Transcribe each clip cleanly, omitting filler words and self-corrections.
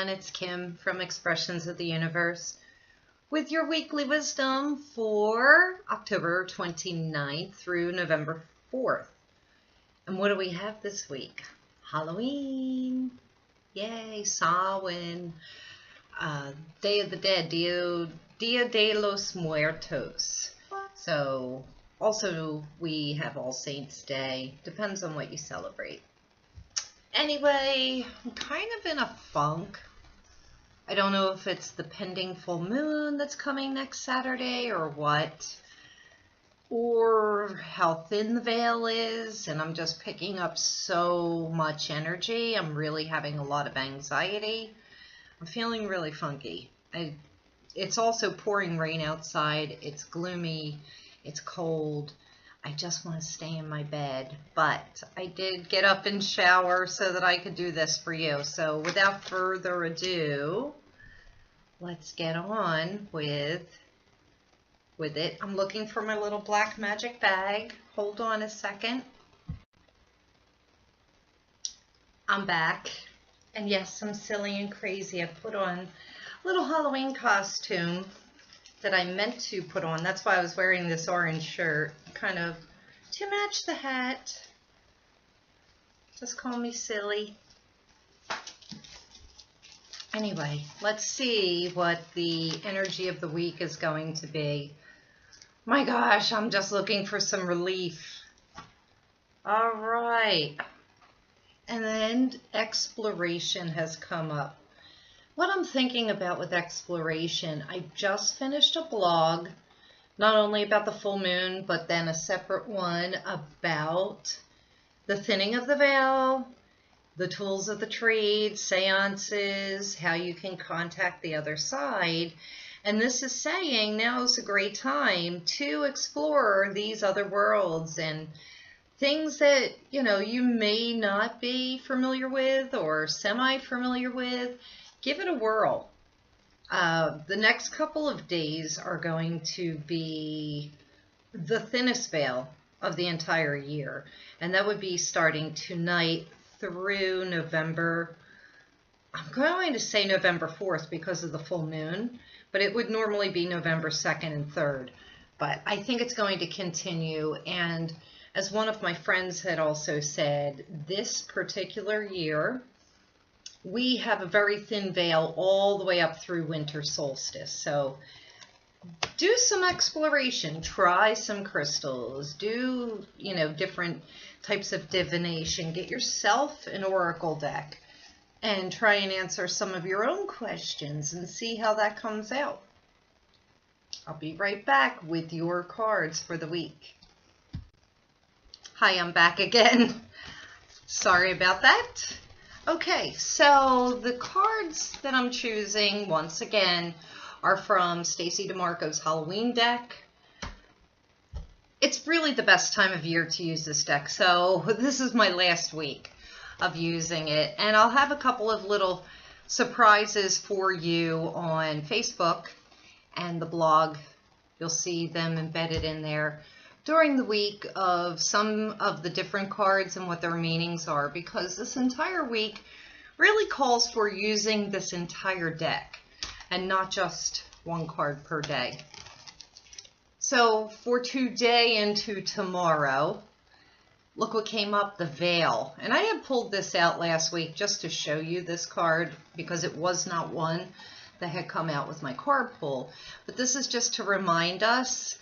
everyone, it's Kim from Expressions of the Universe with your weekly wisdom for October 29th through November 4th. And what do we have this week? Halloween! Yay, Samhain, Day of the Dead, Dia de los Muertos. So also we have All Saints Day, depends on what you celebrate. Anyway, I'm kind of in a funk. I don't know if it's the pending full moon that's coming next Saturday or what, or how thin the veil is, and I'm just picking up so much energy. I'm really having a lot of anxiety. I'm feeling really funky. It's also pouring rain outside. It's gloomy. It's cold. I just want to stay in my bed, but I did get up and shower so that I could do this for you. So without further ado, let's get on with it. I'm looking for my little black magic bag. Hold on a second. I'm back. And yes, I'm silly and crazy. I put on a little Halloween costume that I meant to put on. That's why I was wearing this orange shirt, kind of to match the hat. Just call me silly. Anyway, let's see what the energy of the week is going to be. My gosh, I'm just looking for some relief. All right. And then exploration has come up. What I'm thinking about with exploration, I just finished a blog, not only about the full moon, but then a separate one about the thinning of the veil, the tools of the trade, seances, how you can contact the other side. And this is saying now is a great time to explore these other worlds and things that, you may not be familiar with or semi-familiar with. Give it a whirl. The next couple of days are going to be the thinnest veil of the entire year. And that would be starting tonight through November. I'm going to say November 4th because of the full moon, but it would normally be November 2nd and 3rd. But I think it's going to continue. And as one of my friends had also said, this particular year, we have a very thin veil all the way up through winter solstice. So do some exploration, try some crystals, do, different types of divination, get yourself an oracle deck and try and answer some of your own questions and see how that comes out. I'll be right back with your cards for the week. Hi, I'm back again. Sorry about that. Okay, so the cards that I'm choosing, once again, are from Stacy DeMarco's Halloween deck. It's really the best time of year to use this deck, so this is my last week of using it. And I'll have a couple of little surprises for you on Facebook and the blog. You'll see them embedded in there during the week of some of the different cards and what their meanings are, because this entire week really calls for using this entire deck and not just one card per day. So for today into tomorrow, look what came up, the veil. And I had pulled this out last week just to show you this card because it was not one that had come out with my card pull. But this is just to remind us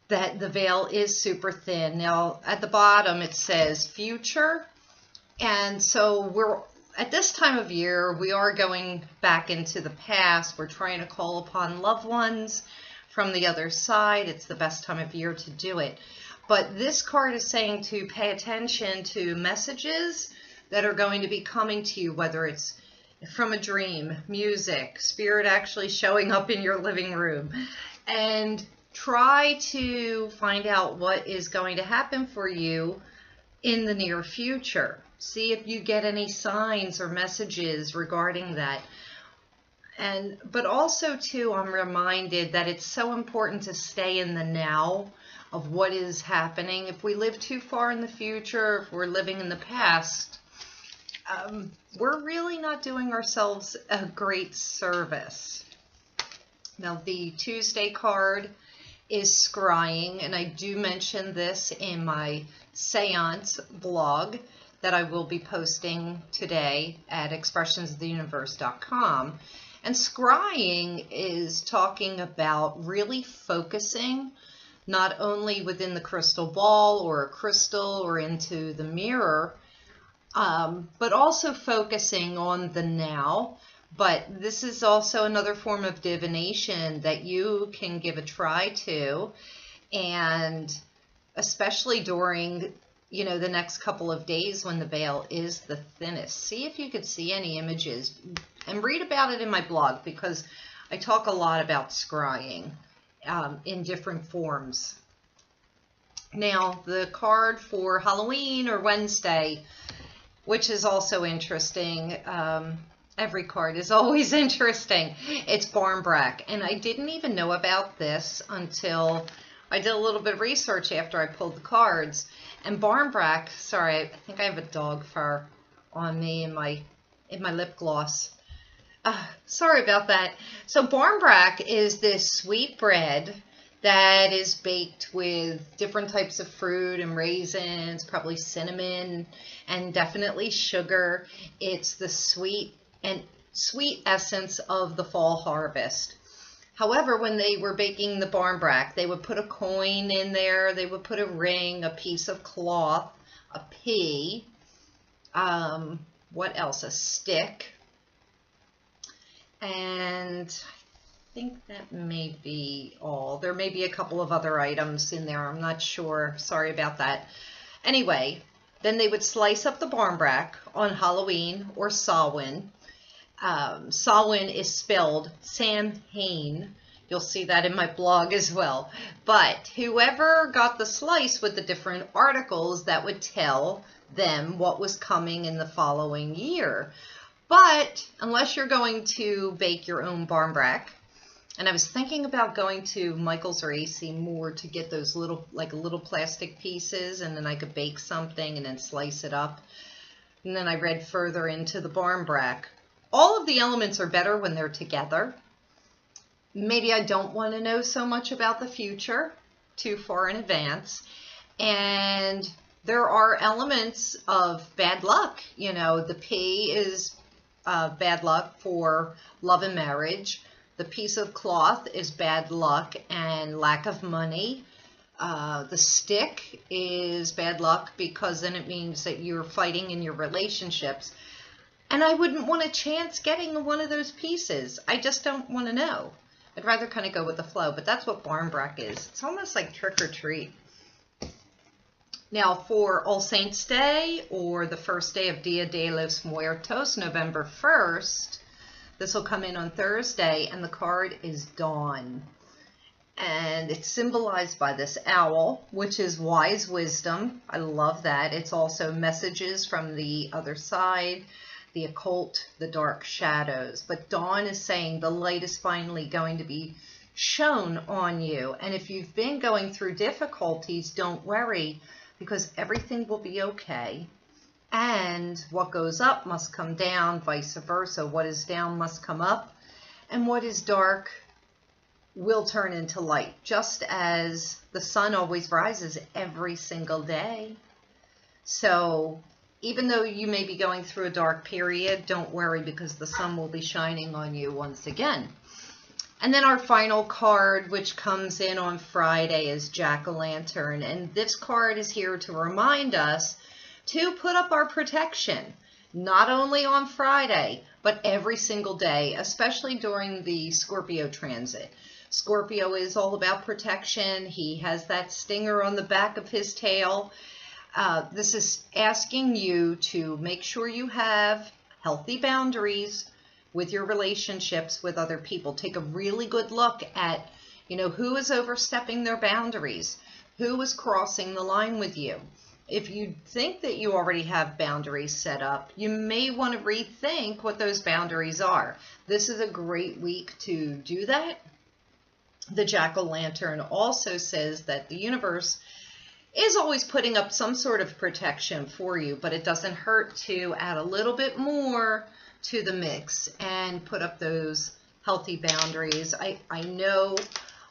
that the veil is super thin. Now at the bottom it says future, and so we're at this time of year we are going back into the past. We're trying to call upon loved ones from the other side. It's the best time of year to do it. But this card is saying to pay attention to messages that are going to be coming to you, whether it's from a dream, music, spirit actually showing up in your living room, and try to find out what is going to happen for you in the near future. See if you get any signs or messages regarding that. But also too, I'm reminded that it's so important to stay in the now of what is happening. If we live too far in the future, if we're living in the past, we're really not doing ourselves a great service. Now, the Tuesday card is scrying, and I do mention this in my seance blog that I will be posting today at expressionsoftheuniverse.com. And scrying is talking about really focusing not only within the crystal ball or a crystal or into the mirror, but also focusing on the now. But this is also another form of divination that you can give a try to, and especially during, you know, the next couple of days when the veil is the thinnest. See if you could see any images and read about it in my blog, because I talk a lot about scrying in different forms. Now, the card for Halloween or Wednesday, which is also interesting, every card is always interesting. It's Barmbrack, and I didn't even know about this until I did a little bit of research after I pulled the cards. And Barmbrack, sorry, I think I have a dog fur on me in my lip gloss. Sorry about that. So Barmbrack is this sweet bread that is baked with different types of fruit and raisins, probably cinnamon, and definitely sugar. It's the sweet essence of the fall harvest. However, when they were baking the Barmbrack, they would put a coin in there, they would put a ring, a piece of cloth, a pea, what else? A stick. And I think that may be all. There may be a couple of other items in there. I'm not sure. Sorry about that. Anyway, then they would slice up the Barmbrack on Halloween or Samhain. Samhain is spelled Samhain. You'll see that in my blog as well. But whoever got the slice with the different articles, that would tell them what was coming in the following year. But unless you're going to bake your own Barmbrack, and I was thinking about going to Michael's or AC Moore to get those little plastic pieces, and then I could bake something and then slice it up. And then I read further into the Barmbrack. All of the elements are better when they're together. Maybe I don't want to know so much about the future too far in advance. And there are elements of bad luck. You know, the pea is bad luck for love and marriage. The piece of cloth is bad luck and lack of money. The stick is bad luck because then it means that you're fighting in your relationships. And I wouldn't want to chance getting one of those pieces. I just don't want to know. I'd rather kind of go with the flow, but that's what Barmbrack is. It's almost like trick or treat. Now, for All Saints Day or the first day of Dia de los Muertos, November 1st, this will come in on Thursday, and the card is Dawn. And it's symbolized by this owl, which is wise wisdom. I love that. It's also messages from the other side, the occult, the dark shadows. But Dawn is saying the light is finally going to be shown on you. And if you've been going through difficulties, don't worry, because everything will be okay. And what goes up must come down, vice versa. What is down must come up, and what is dark will turn into light, just as the sun always rises every single day. So even though you may be going through a dark period, don't worry, because the sun will be shining on you once again. And then our final card, which comes in on Friday, is Jack-o'-lantern. And this card is here to remind us to put up our protection, not only on Friday, but every single day, especially during the Scorpio transit. Scorpio is all about protection. He has that stinger on the back of his tail. This is asking you to make sure you have healthy boundaries with your relationships with other people. Take a really good look at, who is overstepping their boundaries, who is crossing the line with you. If you think that you already have boundaries set up, you may want to rethink what those boundaries are. This is a great week to do that. The Jack-o'-lantern also says that the universe is always putting up some sort of protection for you, but it doesn't hurt to add a little bit more to the mix and put up those healthy boundaries. I know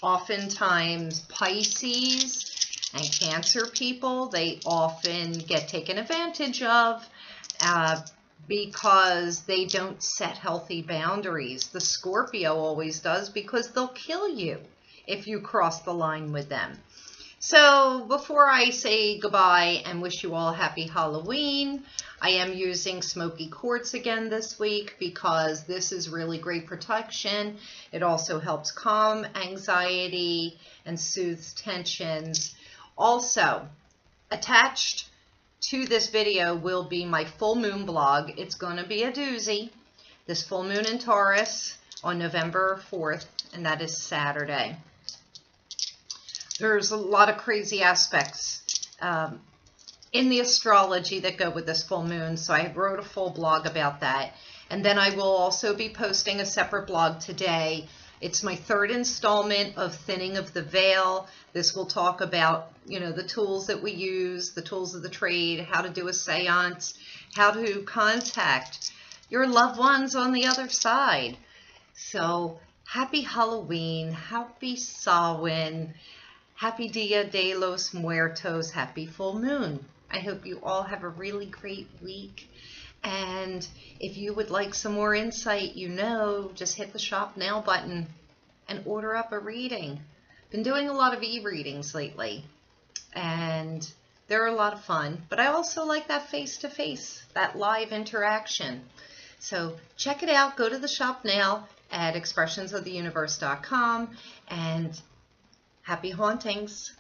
oftentimes Pisces and Cancer people, they often get taken advantage of because they don't set healthy boundaries. The Scorpio always does, because they'll kill you if you cross the line with them. So before I say goodbye and wish you all a happy Halloween, I am using smoky quartz again this week because this is really great protection. It also helps calm anxiety and soothes tensions. Also, attached to this video will be my full moon blog. It's going to be a doozy. This full moon in Taurus on November 4th, and that is Saturday. There's a lot of crazy aspects in the astrology that go with this full moon, so I wrote a full blog about that. And then I will also be posting a separate blog today. It's my third installment of Thinning of the Veil. This will talk about, you know, the tools that we use, the tools of the trade, how to do a seance, how to contact your loved ones on the other side. So happy Halloween, happy Samhain, happy Dia de los Muertos, happy full moon. I hope you all have a really great week. And if you would like some more insight, you know, just hit the shop now button and order up a reading. Been doing a lot of e-readings lately, and they're a lot of fun, but I also like that face-to-face, that live interaction. So check it out. Go to the shop now at expressionsoftheuniverse.com, and happy hauntings.